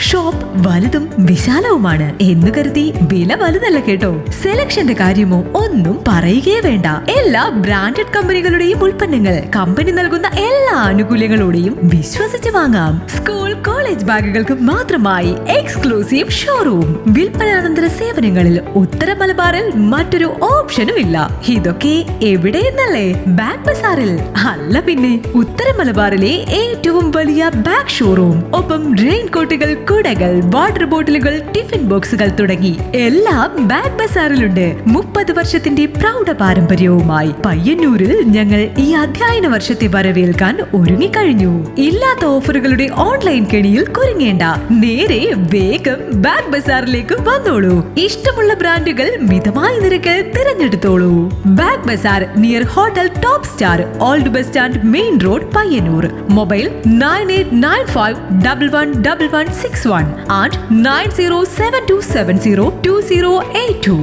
Shop വലുതും വിശാലവുമാണ് എന്ന് കരുതി വില വലുതല്ല കേട്ടോ. സെലക്ഷന്റെ കാര്യമോ ഒന്നും പറയുകയേ വേണ്ട. എല്ലാ ബ്രാൻഡഡ് കമ്പനികളുടെയും ഉൽപ്പന്നങ്ങൾ കമ്പനി നൽകുന്ന എല്ലാ ആനുകൂല്യങ്ങളോടെയും വിശ്വസിച്ച് വാങ്ങാം. സ്കൂൾ കോളേജ് ബാഗുകൾക്ക് മാത്രമായി എക്സ്ക്ലൂസീവ് ഷോറൂം. വിൽപ്പനാനന്തര സേവനങ്ങളിൽ ഉത്തര മലബാറിൽ മറ്റൊരു ഓപ്ഷനും ഇല്ല. ഇതൊക്കെ എവിടെയെന്നല്ലേ? ബാഗ് ബസാറിൽ. അല്ല പിന്നെ, ഉത്തര മലബാറിലെ ഏറ്റവും വലിയ ബാഗ് ഷോറൂം. ഒപ്പം റെയിൻ കോട്ടുകൾ, കുടകൾ, വാട്ടർ ബോട്ടിലുകൾ, ടിഫിൻ ബോക്സുകൾ തുടങ്ങി എല്ലാം ബാഗ് ബസാറിലുണ്ട്. 30 വർഷത്തിന്റെ പ്രൗഢ പാരമ്പര്യവുമായി പയ്യന്നൂരിൽ ഞങ്ങൾ ഈ അധ്യയന വർഷത്തെ വരവേൽക്കാൻ ഒരുങ്ങിക്കഴിഞ്ഞു. ഇല്ലാത്ത ഓഫറുകളുടെ ഓൺലൈൻ കെണിയിൽ കുരുങ്ങേണ്ട. നേരെ വേഗം ബാഗ് ബസാറിലേക്ക് വന്നോളൂ. ഇഷ്ടമുള്ള ബ്രാൻഡുകൾ മിതമായ നിരക്കിൽ തിരഞ്ഞെടുത്തോളൂ. Bag Bazar near hotel top star, old bus stand, main road, Payyanur. Mobile 9895111161 and 9072702082.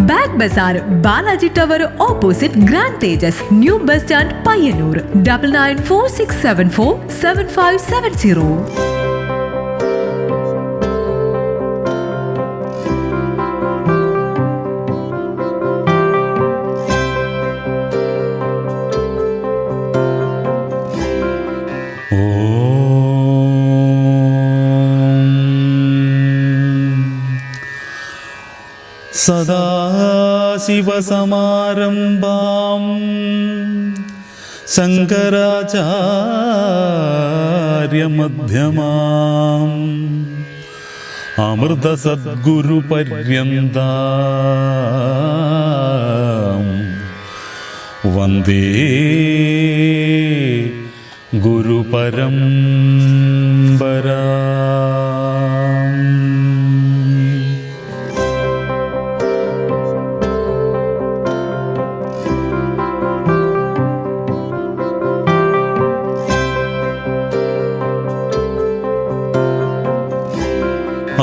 Bag Bazar, Balaji tower opposite grand Tejas, new bus stand, Payyanur. 9946747570. സദാശിവസമാരംഭാം ശങ്കരാചാര്യമധ്യമാം അമൃതസദ്ഗുരുപര്യന്താം വന്ദേ ഗുരുപരമ്പരാ.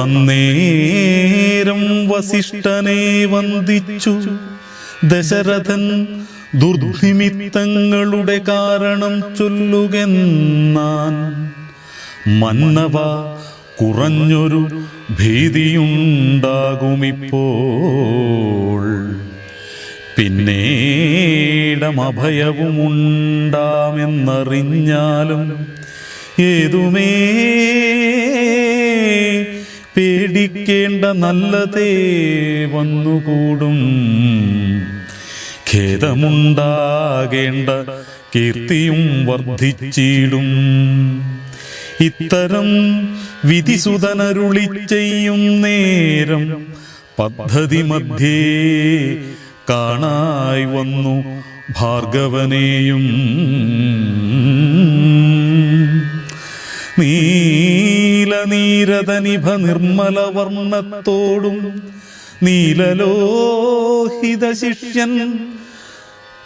അന്നേരം വസിഷ്ഠനെ വന്ദിച്ചു ദശരഥൻ, ദുർനിമിത്തങ്ങളുടെ കാരണം ചൊല്ലുകെന്നാൻ. മന്നവ, കുറഞ്ഞൊരു ഭീതിയുണ്ടാകുമിപ്പോൾ, പിന്നീടമഭയവുമുണ്ടാമെന്നറിഞ്ഞാലും ഏതുമേ പേടിക്കേണ്ട, നല്ലതേ വന്നുകൂടും. ഖേദമുണ്ടാകേണ്ട, കീർത്തിയും വർദ്ധിച്ചിടും. ഇത്തരം വിധിസുതനരുളി ചെയ്യും നേരം പദ്ധതി മധ്യേ കാണായി വന്നു ഭാർഗവനെയും. നീലനീരതനിഭ നിർമ്മല വർണ്ണത്തോടും നീലലോഹിത ശിഷ്യൻ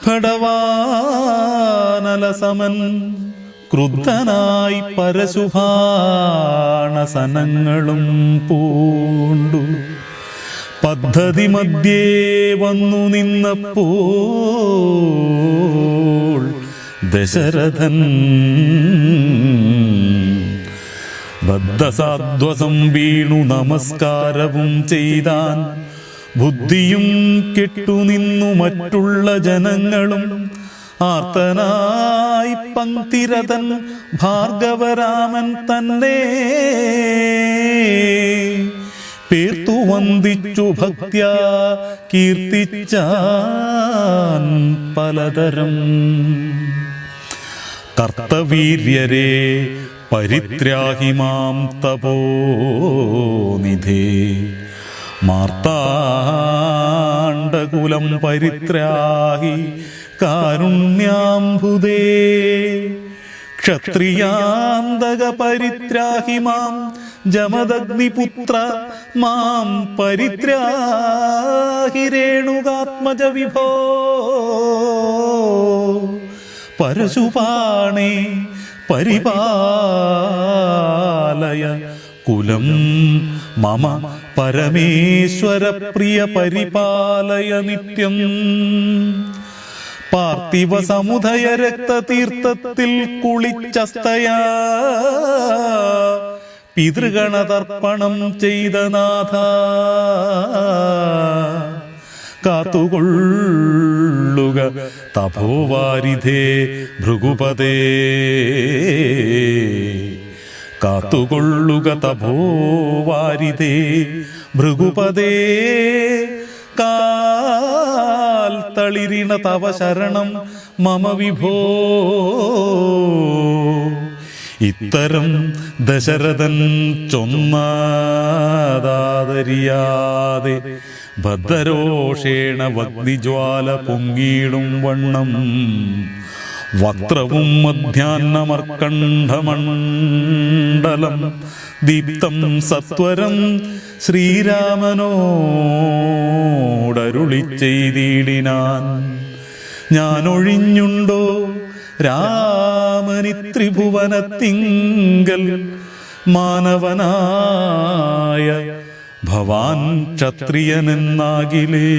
ഭടവാനലസമൻ ക്രുദ്ധനായി പരശുഭാണസനങ്ങളും പൂണ്ടു പദ്ധതി മധ്യേ വന്നു നിന്നപ്പോൾ ദശരഥൻ ബദ്ധസാധ്വസം വീണു നമസ്കാരവും ചെയ്താൻ. ബുദ്ധിയും കെട്ടുനിന്നു മറ്റുള്ള ജനങ്ങളും ആർത്തനായി പങ്ക്തിരഥൻ ഭാർഗവരാമൻ തന്നെ പേർത്തു വന്ദിച്ചു ഭക്ത്യാ കീർത്തിച്ചാൻ പലതരം. കർത്തവീര്യരേ പരിത്രാഹി മാം തപോനിധേ, മാർത്താണ്ഡകുലം പരിത്രാഹി കാരുണ്യാംബുദേ. ക്ഷത്രിയാന്തക പരിത്രാഹി മാം ജമദഗ്നിപുത്ര, മാം പരിത്രാഹി രേണുകാത്മജ വിഭോ. പരശുപാണേ പരിപാലയ കുലം മമ പരമേശ്വര പ്രിയ പരിപാലയ നിത്യം. പാർത്ഥിവ സമുദയ രക്തതീർത്ഥത്തിൽ കുളിച്ചസ്തയാ പിതൃഗണതർപ്പണം ചെയ്ത നാഥ കാത്തുകൊള്ളുക തപോവാരിധേ ഭൃഗുപദേ, കാത്തുകൊള്ളുക തപോവാരിധേ ഭൃഗുപദേ. കാൽ തളിരിണ തവ ശരണം മമ വിഭോ. ഇത്തരം ദശരഥൻ ചൊന്നാദാതരിയാതെ ഭദ്രരോഷേണ വഗ്നിജ്വാല പൊങ്ങിയിടും വണ്ണം വക്രവും മധ്യാഹ്നമർക്കണ്ഠമണ്ഡലം ദീപ്തം സത്വരം ശ്രീരാമനോടരുളി ചെയ്തിടിനാൻ. ഞാനൊഴിഞ്ഞുണ്ടോ രാമനി ത്രിഭുവനത്തിങ്കൽ മാനവനായ ഭവാൻ ക്ഷത്രിയനെന്നാകിലേ.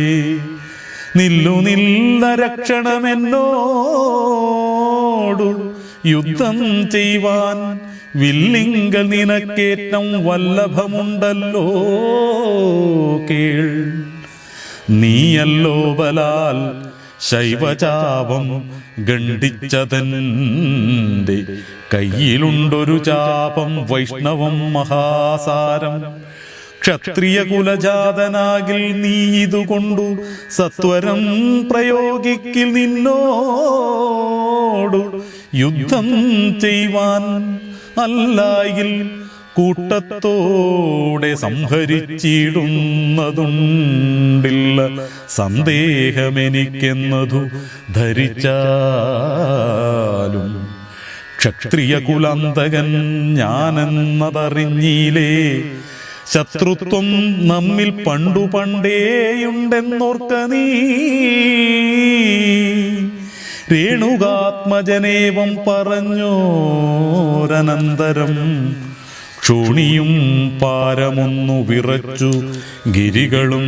നില്ല രക്ഷണമെന്നോടു യുദ്ധം ചെയ്യുവാൻ വില്ലിങ്കൽ നിനക്കേറ്റം വല്ലഭമുണ്ടല്ലോ കേൾ. നീയല്ലോ ബലാൽ ശൈവചാപം ഗണ്ഡിച്ചതന്റെ കയ്യിലുണ്ടൊരു ചാപം വൈഷ്ണവം മഹാസാരം. ക്ഷത്രിയ കുലജാതനാകിൽ നീ ഇതുകൊണ്ടു സത്വരം പ്രയോഗിക്കിൽ. നിന്നോടു യുദ്ധം ചെയ്യുവാൻ അല്ലായിൽ കൂട്ടത്തോടെ സംഹരിച്ചിടുന്നതുണ്ടില്ല സന്ദേഹമെനിക്കെന്നതു ധരിച്ചാലും. ക്ഷത്രിയ കുലാന്തകൻ ഞാനെന്നതറിഞ്ഞീലേ. ശത്രുത്വം നമ്മിൽ പണ്ടു പണ്ടേയുണ്ടെന്നോർക്ക നീ. രേണുകാത്മജനേവം പറഞ്ഞോരനന്തരം ക്ഷോണിയും പാരമൊന്നു വിറച്ചു ഗിരികളും.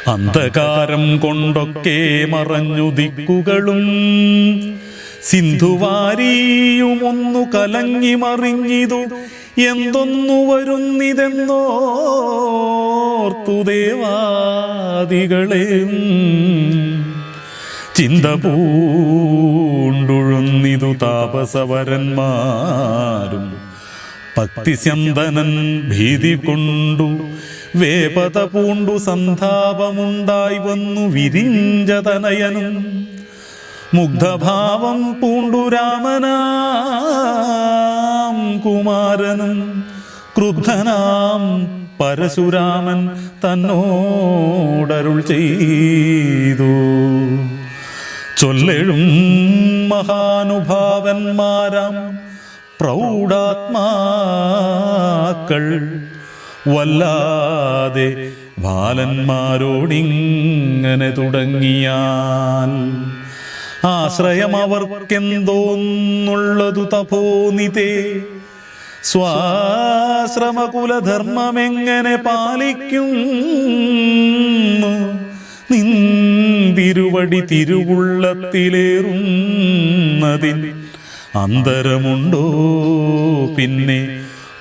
അന്ധകാരം കൊണ്ടൊക്കെ മറഞ്ഞു ദിക്കുകളും. സിന്ധുവാരിയുമൊന്നു കലങ്ങി മറിഞ്ഞിതു എന്തൊന്നു വരുന്നിതെന്നോർത്തു ദേവാദികളെ. ചിന്ത പൂണ്ടുഴുന്നിതു താപസവരന്മാരും. ഭക്തിസ്യന്തനൻ ഭീതി കൊണ്ടു വേപത പൂണ്ടു സന്താപമുണ്ടായി വന്നു വിരിഞ്ചതനയനും. മുഗ്ധഭാവം പൂണ്ടു രാമനാം കുമാരനും. ക്രുദ്ധനാം പരശുരാമൻ തന്നോടരുൾ ചെയ്തു. ചൊല്ലെഴും മഹാനുഭാവന്മാരാം പ്രൗഢാത്മാക്കൾ വല്ലാതെ ബാലന്മാരോടിങ്ങനെ തുടങ്ങിയാൽ. ആശ്രയം അവർക്കെന്തോന്നുള്ളതു തപോനിതേ. സ്വാശ്രമകുലധർമ്മമെങ്ങനെ പാലിക്കും. നിന്തിരുവടി തിരുവുള്ളത്തിലേറുന്നതിൽ അന്തരമുണ്ടോ പിന്നെ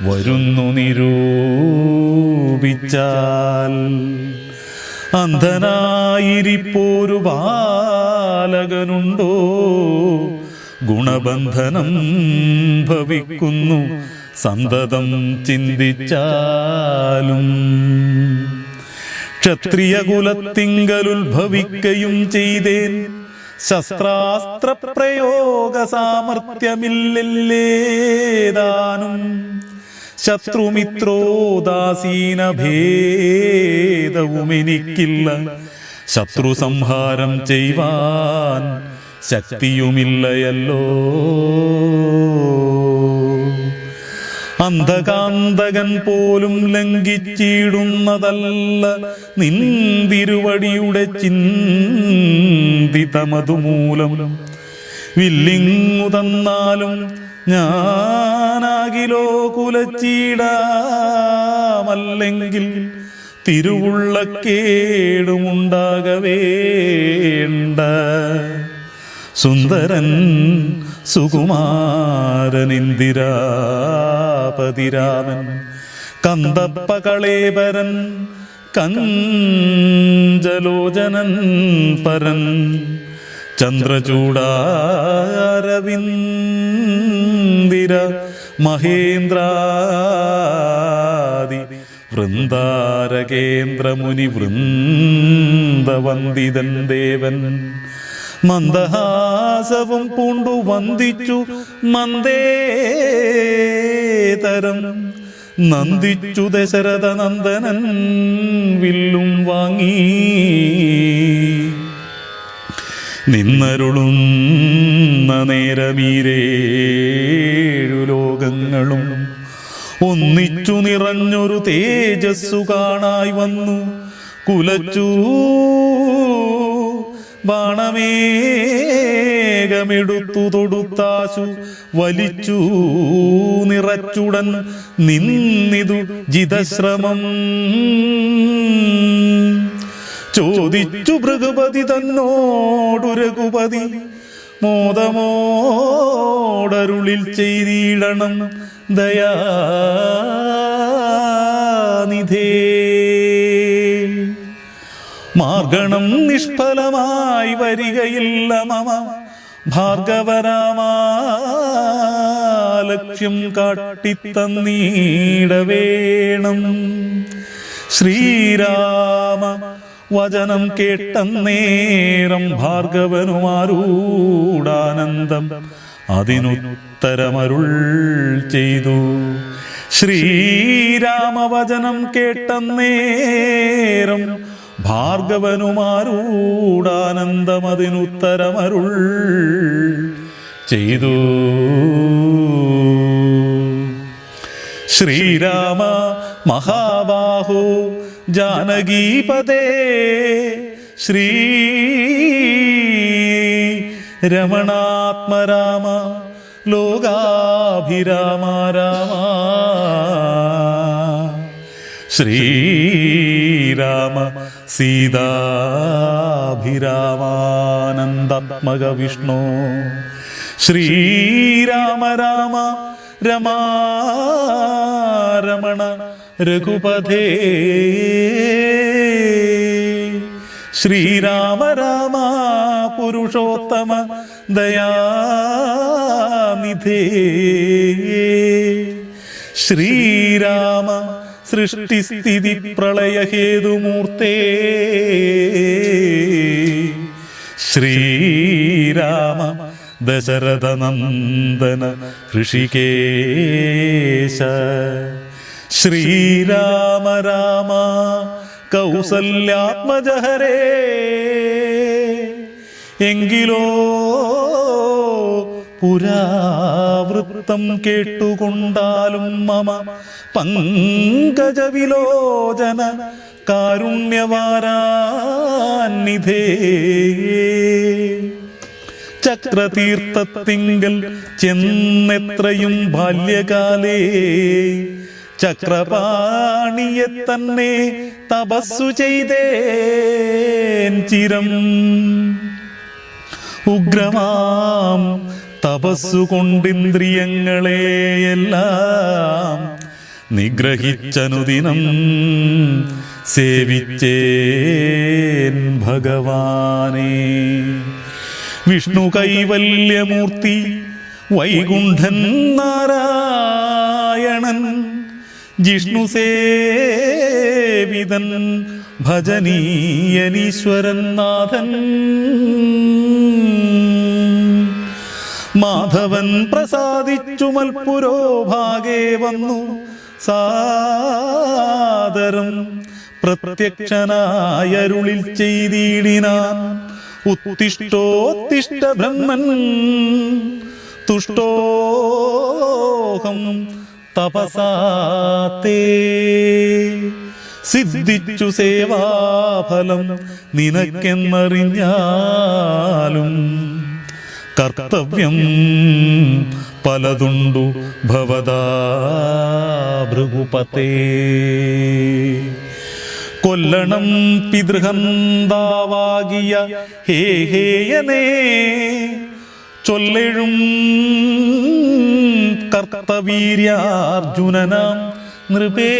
വരുന്നു നിരൂപിച്ചാൽ. അന്ധനായിരിപ്പോരു ബാലകനുണ്ടോ ഗുണബന്ധനം ഭവിക്കുന്നു സന്തതം ചിന്തിച്ചാലും. ക്ഷത്രിയ കുലത്തിങ്കലുത്ഭവിക്കയും ചെയ്തേൻ ശസ്ത്രാസ്ത്ര പ്രയോഗ സാമർഥ്യമില്ലേതാനും. ശത്രുമിത്രോദാസീന ഭേദവുമെനിക്കില്ല. ശത്രു സംഹാരം ചെയ്യുവാൻ ശക്തിയുമില്ലയല്ലോ. അന്ധകാന്തകൻ പോലും ലംഘിച്ചിടുന്നതല്ല നിന്തിരുവടിയുടെ ചിന്തിതമതുമൂലം. വില്ലിങ്ങു തന്നാലും ഞാനാകിലോ കുലച്ചീടാമല്ലെങ്കിൽ തിരുവുള്ളക്കേടുമുണ്ടാകവേണ്ട. സുന്ദരൻ സുകുമാരനിന്ദിരാപതിരാമൻ കന്തപ്പ കളേബരൻ കഞ്ചലോചനൻ പരൻ ചന്ദ്രചൂടാരവിന്ദിര മഹേന്ദ്രാദി വൃന്ദാരകേന്ദ്രമുനി വൃന്ദവന്ദിതൻ ദേവൻ മന്ദഹാസവും പൂണ്ടു വന്ദിച്ചു മന്ദേതരം നന്ദിച്ചു ദശരഥ നന്ദനൻ വില്ലും വാങ്ങി നിന്നരുളുന്ന നേരമീരേഴു ലോകങ്ങളും ഒന്നിച്ചു നിറഞ്ഞൊരു തേജസ്സു കാണായി വന്നു കുലച്ചു ബാണമേഘമെടുത്തു തൊടുത്താശു വലിച്ചു നിറച്ചുടൻ നിന്നിതു ജിതശ്രമം ചോദിച്ചു ഭൃഗുപതി തന്നോടു രഘുപതി മോദമോടരുളിൽ ചെയ്തിടണം ദയാനിധേ മാർഗണം നിഷ്ഫലമായി വരികയില്ല മമ ഭാർഗവരാമാലക്ഷ്യം കാട്ടിത്തന്നീടവേണം ശ്രീരാമ വചനം കേട്ടന്നേരം ഭാർഗവനുമാരൂടാനന്ദം അതിനുത്തരമരുൾ ചെയ്തു ശ്രീരാമവചനം കേട്ടന്നേരം ഭാർഗവനുമാരൂടാനന്ദം അതിനുത്തരമരുൾ ചെയ്തു ശ്രീരാമ മഹാബാഹോ ജാനകീപദേ ശ്രീ രമണാത്മരാമ ലോകാഭിരാമ രാമ ശ്രീരാമ സീതാഭിരാമാനന്ദാത്മക വിഷ്ണു ശ്രീരാമ രാമ രമാരമണ രഘുപതേ ശ്രീരാമ രാമ പുരുഷോത്തമ ദയാനിധേ ശ്രീരാമ സൃഷ്ടിസ്ഥിതി പ്രളയഹേതുമൂർത്തേ ശ്രീരാമ ദശരഥനന്ദന ഋഷികേശ ശ്രീരാമ രാമ കൗസല്യാത്മജഹരേ എങ്കിലോ പുരാവൃത്തം കേട്ടുകൊണ്ടാലും മമ പങ്കജവിലോചന കാരുണ്യവാരാനിധേ ചക്രതീർത്ഥത്തിങ്കൽ ചെന്നെത്രയും ബാല്യകാലേ ചക്രപാണിയെ തന്നെ തപസ്സു ചെയ്തേൻ ചിരം ഉഗ്രമാം തപസ്സുകൊണ്ടിന്ദ്രിയങ്ങളെയെല്ലാം നിഗ്രഹിച്ചനുദിനം സേവിച്ചേൻ ഭഗവാനേ വിഷ്ണു കൈവല്യമൂർത്തി വൈകുണ്ഠൻ നാരായണൻ ജിഷ്ണു സേവിതൻ ഭജനീയനീശ്വരൻ നാഥൻ മാധവൻ പ്രസാദിച്ചു മൽപുരോഭാഗേ വന്നു സാദരം പ്രത്യക്ഷനായരുളിൽ ചെയ്തിടിനാൻ ഉത്തിഷ്ഠോത്തിഷ്ഠ ബ്രഹ്മൻ തുഷ്ടോഹം തപസാത്തേ സിദ്ധിച്ചു സേവാഫലം നിനക്കെന്നറിഞ്ഞാലും കർത്തവ്യം പലതുണ്ടു ഭവതാ ഭൃഗുപതേ കൊല്ലണം പിതൃഹന്താവാകിയ ഹേഹേയനേ ചൊല്ലെഴും കർത്തവീര്യാർജുനനാം നൃപേന്ദ്രനെ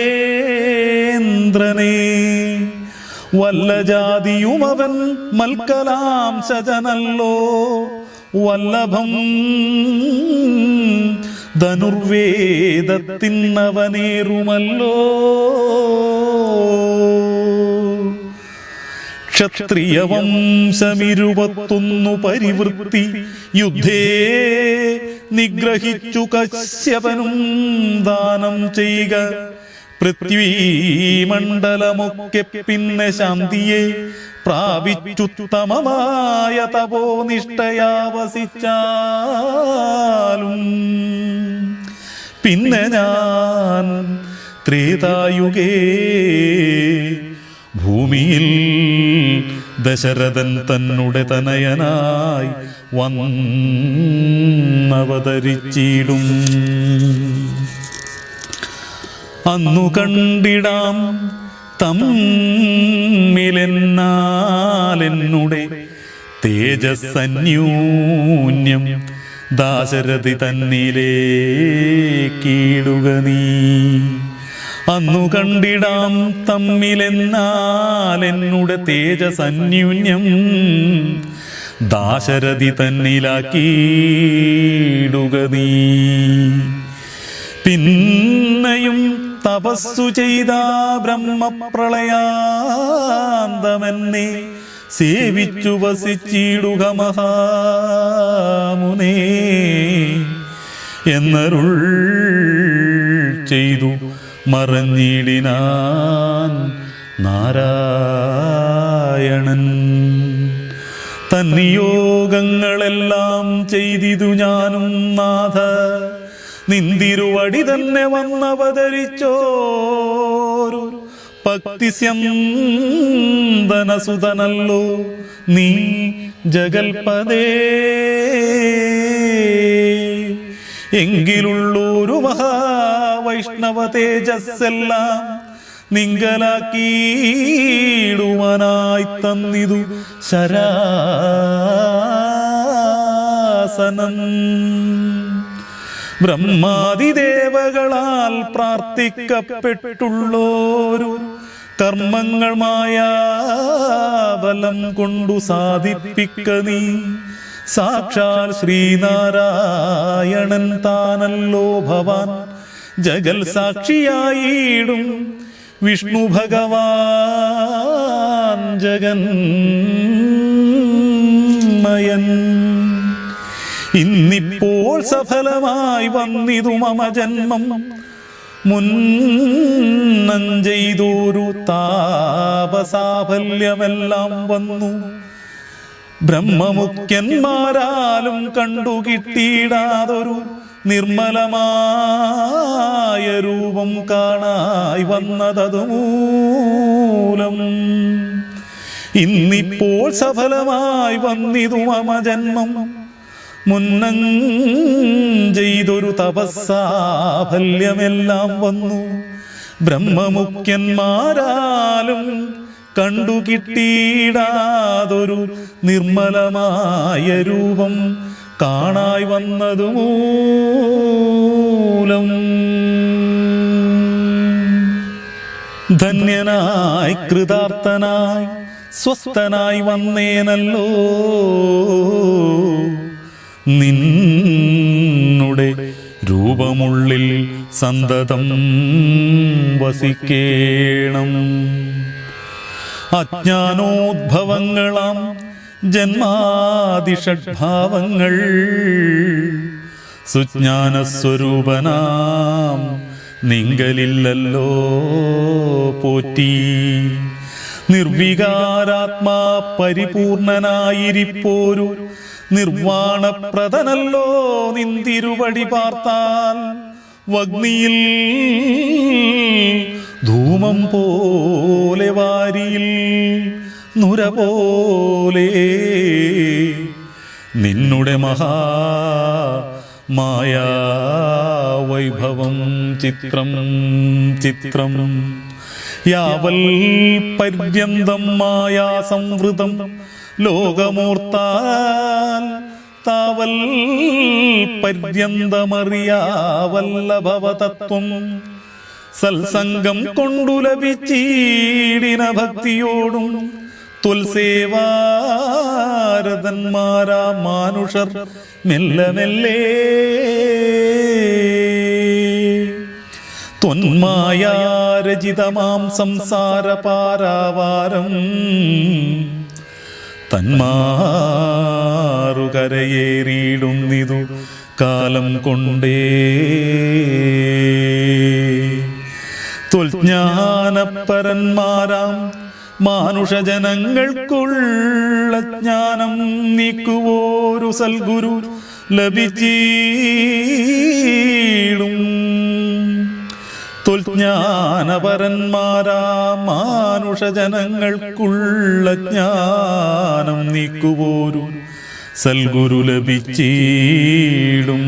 വല്ല ജാതിയുമവൻ മൽക്കലാം ശജനല്ലോ വല്ലഭം ധനുർവേദത്തിന്നവനേറുമല്ലോ ക്ഷത്രിയവംശമിരുപത്തൊന്നു പരിവൃത്തി യുദ്ധേ നിഗ്രഹിച്ചു കശ്യപനും ദാനം ചെയ്യുക പൃഥ്വീമണ്ഡലമൊക്കെ പിന്നെ ശാന്തിയെ പ്രാപിച്ചുത്തമമായ തപോനിഷ്ഠയാവസിച്ചാലും പിന്നെ ഞാൻ ത്രേതായുഗേ ഭൂമിയിൽ ദശരഥൻ തന്നുടെ തനയനായി വന്നവതരിച്ചിടും. അന്നു കണ്ടിടാം തമ്മിലെന്നാലെന്നുടെ തേജസ്സന്യൂന്യം ദാശരഥി തന്നിലേക്കിടുക നീ. അന്നു കണ്ടിടാം തമ്മിലെന്നാലെന്നുടെ തേജസന്യൂന്യം ദാശരഥി തന്നിലാക്കിയിടുക നീ. പിന്നെയും തപസ്സു ചെയ്ത ബ്രഹ്മപ്രളയാന്തമെന്നെ സേവിച്ചു വസിച്ചിടുക മഹാമുനേ എന്നരുൾ ചെയ്തു മറഞ്ഞിടിനാൻ നാരായണൻ. തന്നിയോഗങ്ങളെല്ലാം ചെയ്തിതു ഞാനും നാഥ നിന്തിരുവടി തന്നെ വന്നവതരിച്ചോരു ഭക്തിസ്യന്തനസുതനല്ലോ നീ ജഗൽപദേ. എങ്കിലുള്ളൊരു മഹാവൈഷ്ണവ തേജസ്സെല്ലാം നിങ്കലാക്കിയിടുവാനായി തന്നിതു ശരാസനം. ബ്രഹ്മാദിദേവകളാൽ പ്രാർത്ഥിക്കപ്പെട്ടുള്ളോരു കർമ്മങ്ങൾ മായാബലം കൊണ്ടു സാധിപ്പിക്ക നീ. സാക്ഷാൽ ശ്രീനാരായണൻ താനല്ലോ ഭവാൻ ജഗൽ സാക്ഷിയായിടും വിഷ്ണു ഭഗവാൻ ജഗന്മയൻ. ഇന്നിപ്പോൾ സഫലമായി വന്നിതു മമ ജന്മം മുന്നം ചെയ്തൊരു താപസാഫല്യമെല്ലാം വന്നു. ബ്രഹ്മമുഖ്യന്മാരാലും കണ്ടുകിട്ടിയിടാതൊരു നിർമ്മലമായ രൂപം കാണായി വന്നതതുമൂലം ഇന്നിപ്പോൾ സഫലമായി വന്നിതു മമ ജന്മം മുന്നം ചെയ്തൊരു തപസ്സാഫല്യമെല്ലാം വന്നു. ബ്രഹ്മമുഖ്യന്മാരാലും കണ്ടുകിട്ടിയിടാതൊരു നിർമ്മലമായ രൂപം കാണായി വന്നതുമൂലം ധന്യനായി കൃതാർത്ഥനായി സ്വസ്ഥനായി വന്നേനല്ലോ നിന്നുടെ രൂപമുള്ളിൽ സന്തതം വസിക്കേണം. അജ്ഞാനോദ്ഭവങ്ങളാം ജന്മാദിഷഡ്ഭാവങ്ങൾ സുജ്ഞാനസ്വരൂപനാം നിങ്കലില്ലല്ലോ പോറ്റി. നിർവികാരാത്മാ പരിപൂർണനായിരിപ്പോരു നിർവാണപ്രദനല്ലോ നിന്തിരുവടി പാർത്താൽ. വഗ്നിയിൽ ധൂമം പോലെ വാരിയിൽ നുര പോലെ നിന്നുടെ മഹാമായാ വൈഭവം ചിത്രം ചിത്രം. യാവൽ പര്യന്തം മായാ സംവൃതം ലോകമൂർത്താൽ താവൽ പര്യന്തമറിയാവല്ലഭവതത്വം സത്സംഗം കൊണ്ടു ലഭിച്ചീടിന ഭക്തിയോടും തുൽസേവാരതന്മാരാ മാനുഷർ മെല്ലെ മെല്ലെ ത്വന്മായാരചിതമാം സംസാര പാരാവാരം തന്മാറുകരയേറിയിടുന്നിതു കാലം കൊണ്ടേ. ത്വൽജ്ഞാനപരന്മാരാം മാനുഷജനങ്ങൾക്കുള്ള ജ്ഞാനം നീക്കുവോരു സൽഗുരു ലഭിച്ചീടും. ത്വൽജ്ഞാനപരന്മാരാ മാനുഷജനങ്ങൾക്കുള്ള ജ്ഞാനം നീക്കുവോരു സൽഗുരു ലഭിച്ചീടും.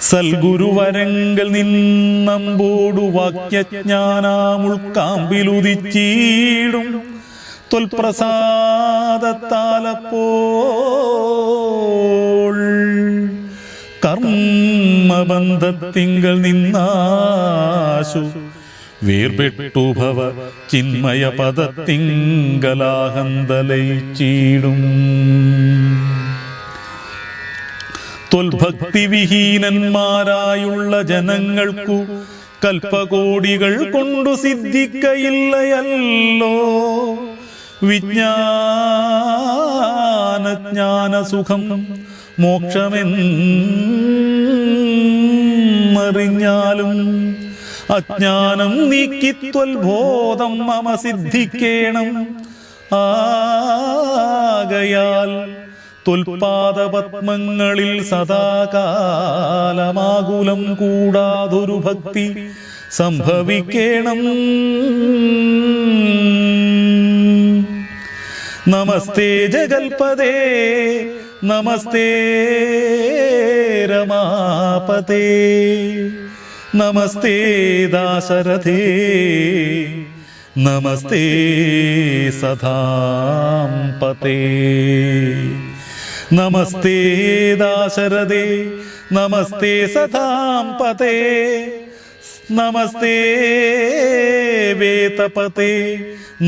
സൽഗുരുവരങ്കൽ നിന്നമ്പോടു വാക്യജ്ഞാനാമുൾക്കാമ്പിലുദിച്ചീടും. ത്വൽപ്രസാദത്താലപ്പോൾ കർമ്മബന്ധത്തിങ്കൽ നിന്നാശു വേർപെട്ടു ഭവ ചിന്മയ പദത്തിങ്കലാഹന്തലയിച്ചീടും. ത്വൽഭക്തിവിഹീനന്മാരായുള്ള ജനങ്ങൾക്കു കൽപ്പകോടികൾ കൊണ്ടു സിദ്ധിക്കയില്ലയല്ലോ വിജ്ഞാനജ്ഞാനസുഖം മോക്ഷമെന്നറിഞ്ഞാലും അജ്ഞാനം നീക്കിത്വൽബോധം മമ സിദ്ധിക്കേണം. ആകയാൽ ത്വൽപാദപത്മങ്ങളിൽ സദാകാലമാകുലം കൂടാതൊരു ഭക്തി സംഭവിക്കേണം. നമസ്തേ ജഗൽപദേ നമസ്തേ രമാപതേ നമസ്തേ ദാശരഥേ നമസ്തേ സദാംപതേ. നമസ്തേ ദാശരഥേ നമസ്തേ സദാംപതേ നമസ്തേ വേതപതേ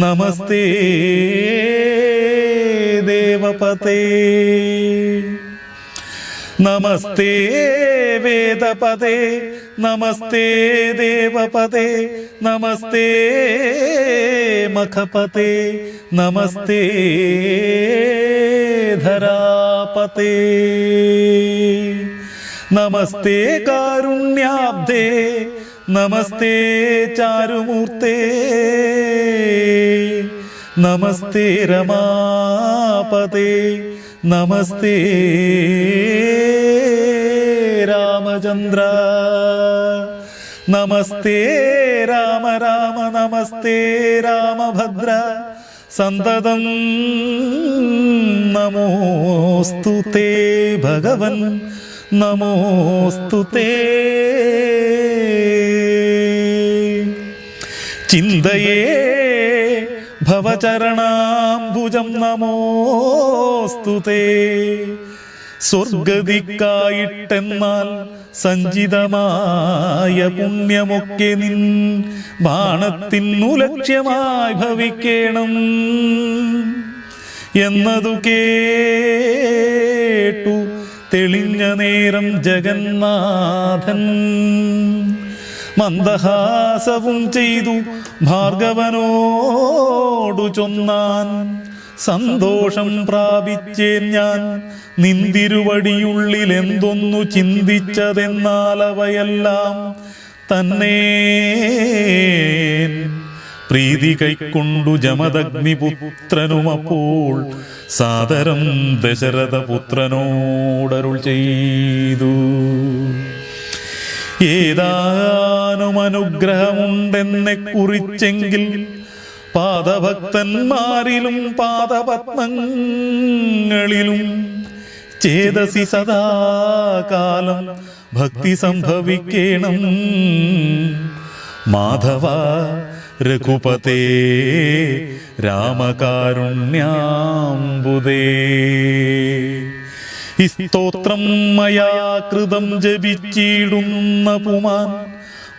നമസ്തേ ദേവപതേ. നമസ്തേ വേദപതേ നമസ്തേ ദേവപതേ നമസ്തേ മഖപതേ നമസ്തേ ധരാപതേ. നമസ്തേ കാരുണ്യാബ്ദേ നമസ്തേ ചാരുമൂർത്തേ നമസ്തേ രമാപതേ നമസ്തേ രാമചന്ദ്ര. നമസ്തേ രാമ രാമ നമസ്തേ രാമഭദ്ര സന്തതം നമോസ്തുതേ ഭഗവൻ നമോസ്തുതേ. ചിന്തയേ ഭവചരണാംബുജം നമോസ്തുതേ. സ്വർഗതിക്കായിട്ടെന്നാൽ സഞ്ചിതമായ പുണ്യമൊക്കെ നിൻ ബാണത്തിനു ലക്ഷ്യമായി ഭവിക്കണം എന്നതു കേട്ടു തെളിഞ്ഞ നേരം ജഗന്നാഥൻ മന്ദഹാസവും ചെയ്തു ഭാർഗവനോടു ചൊന്നാൻ. സന്തോഷം പ്രാപിച്ചേൻ ഞാൻ നിന്തിരുവടിയുള്ളിൽ എന്തൊന്നു ചിന്തിച്ചതെന്നാൽ അവയെല്ലാം തന്നെ പ്രീതി കൈക്കൊണ്ടു ജമദഗ്നിപുത്രനുമപ്പോൾ സാദരം ദശരഥപുത്രനോടരുൾ ചെയ്തു. ഏതാനും അനുഗ്രഹമുണ്ടെന്നെ കുറിച്ചെങ്കിൽ പാദഭക്തന്മാരിലും പാദപത്മങ്ങളിലും ചേതസി സദാകാലം ഭക്തി സംഭവിക്കണം. മാധവ രഘുപതേ രാമകാരുണ്യാംബുദേ സ്തോത്രം മയാ കൃതം ജപിച്ചിടുന്ന പുമാൻ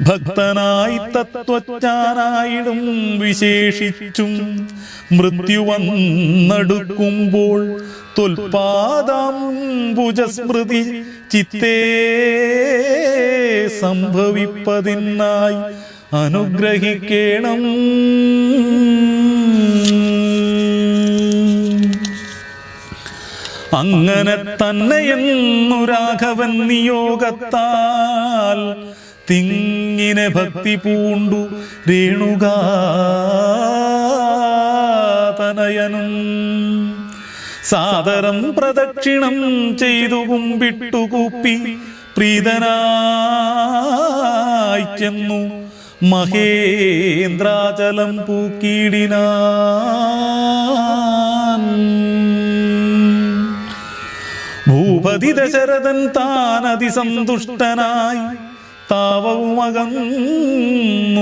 ഭക്തനായി തത്വജ്ഞാനായിടും വിശേഷിച്ചും മൃത്യു വന്നടുക്കുമ്പോൾ ത്വൽപാദാംബുജസ്മൃതി ചിത്തേ സംഭവിപ്പതിനായി അനുഗ്രഹിക്കേണം. അങ്ങനെ തന്നെയെന്നു രാഘവൻ നിയോഗത്താൽ തിങ്ങിനെ ഭക്തി പൂണ്ടു രേണുകാതനയനും സാദരം പ്രദക്ഷിണം ചെയ്തു കുമ്പിട്ടുകൂപ്പി പ്രീതനായി ചെന്നു മഹേന്ദ്രാചലം പൂക്കിയിടിനാൻ. ഭൂപതി ദശരഥൻ താൻ അതിസന്തുഷ്ടനായി താവവുമകന്നു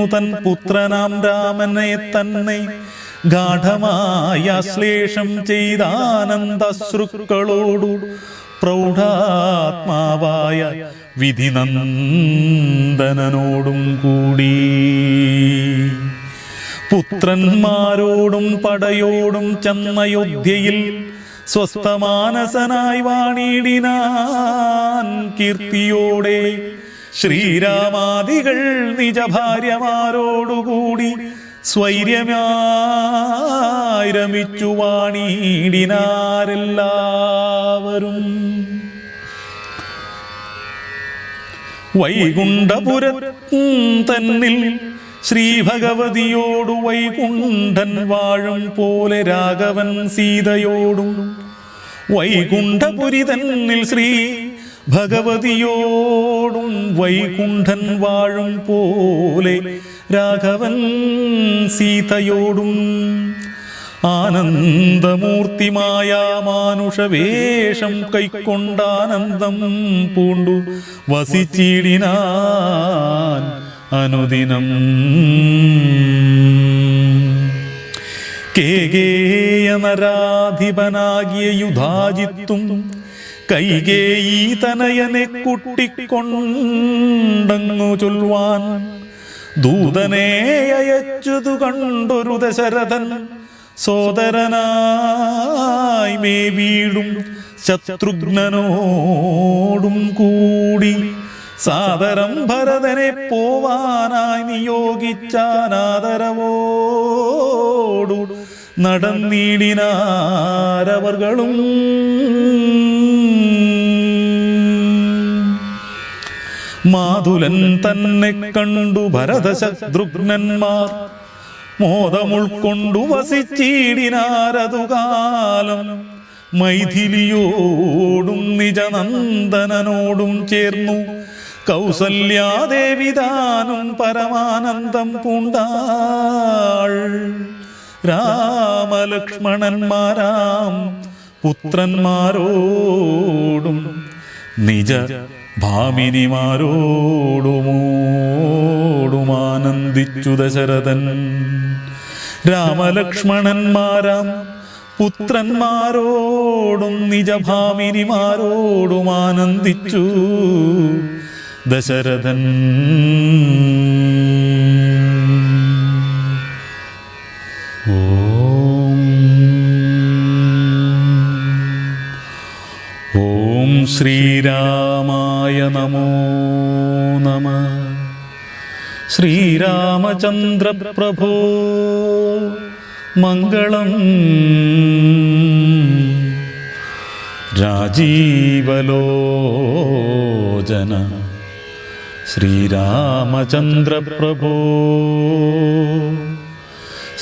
തൻ പുത്രനാം രാമനെ തന്നെ ഗാഠമായ ശ്ലേഷം ചെയ്താനന്ദശ്രുക്കളോടു പ്രൗഢാത്മാവായ വിധിനന്ദനോടും കൂടി പുത്രന്മാരോടും പടയോടും ചെന്നയോധ്യയിൽ സ്വസ്ഥമാനസനായി വാണിടിനാൻ കീർത്തിയോടെ. ശ്രീരാമാദികൾ നിജഭാര്യമാരോടുകൂടി സ്വൈര്യമായി രമിച്ചു വാണിടിനാരെല്ലാവരും. വൈകുണ്ഠപുരത്ത് തന്നിൽ ശ്രീഭഗവതിയോടു വൈകുണ്ഠൻ വാഴും പോലെ രാഘവൻ സീതയോടും വൈകുണ്ഠപുരി തന്നിൽ ശ്രീ ഭഗവതിയോടും വൈകുണ്ഠൻ വാഴും പോലെ രാഘവൻ സീതയോടും ആനന്ദമൂർത്തിമായ മാനുഷവേഷം കൈക്കൊണ്ടാനന്ദം പൂണ്ടു വസിച്ചിടിനാൻ അനുദിനം. കേകേയ നരാധിപനാകിയ യുധാജിത്തും കൈകേയീ തനയനെ കുട്ടിക്കൊണ്ടങ്ങു ചൊൽവാൻ ദൂതനെ അയച്ചതു കണ്ടൊരു ദശരഥൻ സോദരനായി മേ വീടും ശത്രുഘ്നനോടും കൂടി സാദരം ഭരതനെ പോവാനായി നിയോഗിച്ചാനാദരവോടു നടന്നിടിനാരവർകളും. മാതുലൻ തന്നെ കണ്ടു ഭരതശത്രുഘ്നന്മാർ മോദമുൾക്കൊണ്ടു വസിച്ചിടിനാരതുകാലം. മൈഥിലിയോടും നിജനന്ദനോടും ചേർന്നു കൗസല്യാദേവിതാനും പരമാനന്ദം പൂണ്ടാൾ. രാമലക്ഷ്മണന്മാരാം പുത്രന്മാരോടും നിജ ഭാമിനിമാരോടുമോടുമാനന്ദിച്ചു ദശരഥൻ. രാമലക്ഷ്മണന്മാരാം പുത്രന്മാരോടും നിജഭാമിനിമാരോടും ആനന്ദിച്ചു ദശരഥൻ. ഓം ശ്രീരാമായ നമോ നമഃ. ശ്രീരാമചന്ദ്ര പ്രഭോ മംഗളം. രാജീവലോചന ശ്രീരാമചന്ദ്ര പ്രഭോ.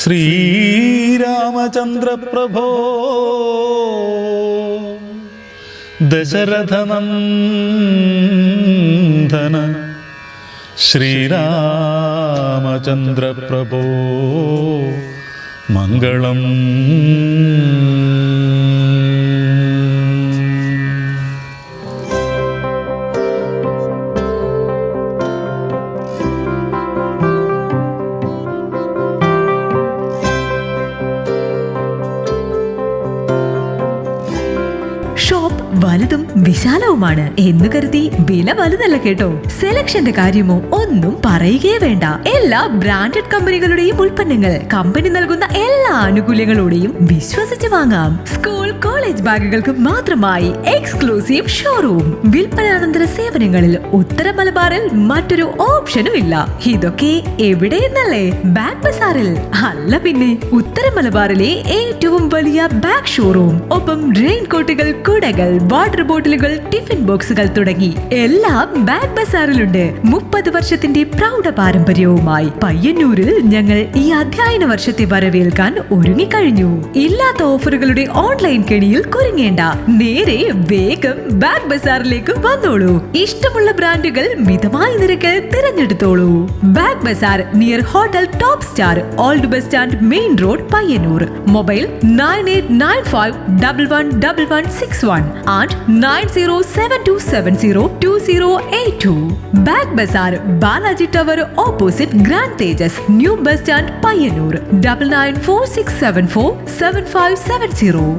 ശ്രീരാമചന്ദ്ര പ്രഭോ ദശരഥനന്ദന ശ്രീരാമചന്ദ്ര പ്രഭോ മംഗളം. ഷോപ്പ് വലുതും വിശാലവുമാണ് എന്ന് കരുതി വില വലുതല്ല കേട്ടോ. സെലക്ഷന്റെ കാര്യമോ ഒന്നും പറയുകയേ വേണ്ട. എല്ലാ ബ്രാൻഡഡ് കമ്പനികളുടെയും ഉൽപ്പന്നങ്ങൾ കമ്പനി നൽകുന്ന എല്ലാ ആനുകൂല്യങ്ങളോടെയും വിശ്വസിച്ച് വാങ്ങാം. സ്കൂൾ കോളേജ് ബാഗുകൾക്ക് മാത്രമായി എക്സ്ക്ലൂസീവ് ഷോറൂം. വിൽപ്പനാനന്തര സേവനങ്ങളിൽ ഉത്തര മലബാറിൽ മറ്റൊരു ഓപ്ഷനും ഇല്ല. ഇതൊക്കെ എവിടെയെന്നല്ലേ? ബാഗ് ബസാറിൽ. അല്ല പിന്നെ, ഉത്തര മലബാറിലെ ഏറ്റവും വലിയ ബാഗ് ഷോറൂം. ഒപ്പം റെയിൻ കോട്ടുകൾ, കുടകൾ, വാട്ടർ ബോട്ടിലുകൾ, ടിഫിൻ ബോക്സുകൾ തുടങ്ങി എല്ലാം ബാഗ് ബസാറിലുണ്ട്. 30 വർഷത്തിന്റെ പ്രൗഢ പാരമ്പര്യവുമായി പയ്യന്നൂരിൽ ഞങ്ങൾ ഈ അധ്യയന വർഷത്തെ വരവേൽക്കാൻ ഒരുങ്ങിക്കഴിഞ്ഞു. ഇല്ലാത്ത ഓഫറുകളുടെ ഓൺലൈൻ കെണിയിൽ കുരുങ്ങേണ്ട. നേരെ വേഗം ബാഗ് ബസാറിലേക്ക് വന്നോളൂ. ഇഷ്ടമുള്ള ബ്രാൻഡുകൾ മിതമായ നിരക്കിൽ തിരഞ്ഞെടുത്തോളൂ. Bag Bazar near hotel top star, old bus stand, main road, Payyanur. Mobile 9895111161 and 9072702082. Bag Bazar, Balaji tower opposite grand Tejas, new bus stand, Payyanur. 9946747570.